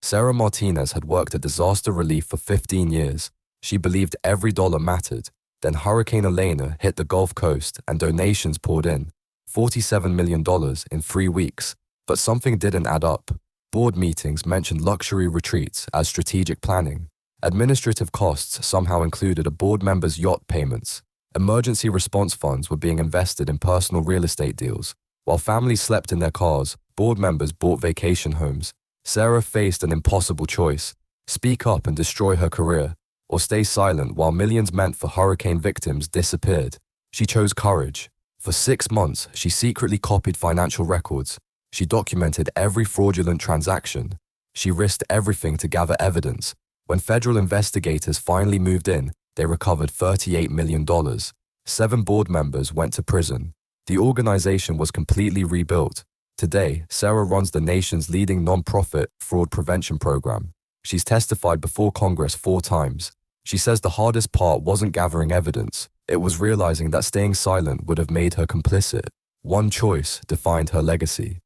Sarah Martinez had worked at disaster relief for 15 years. She believed every dollar mattered. Then Hurricane Elena hit the Gulf Coast and donations poured in. $47 million in 3 weeks. But something didn't add up. Board meetings mentioned luxury retreats as strategic planning. Administrative costs somehow included a board member's yacht payments. Emergency response funds were being invested in personal real estate deals. While families slept in their cars, board members bought vacation homes. Sarah faced an impossible choice: speak up and destroy her career, or stay silent while millions meant for hurricane victims disappeared. She chose courage. For 6 months, she secretly copied financial records. She documented every fraudulent transaction. She risked everything to gather evidence. When federal investigators finally moved in, they recovered $38 million. 7 board members went to prison. The organization was completely rebuilt. Today, Sarah runs the nation's leading nonprofit fraud prevention program. She's testified before Congress 4 times. She says the hardest part wasn't gathering evidence. It was realizing that staying silent would have made her complicit. One choice defined her legacy.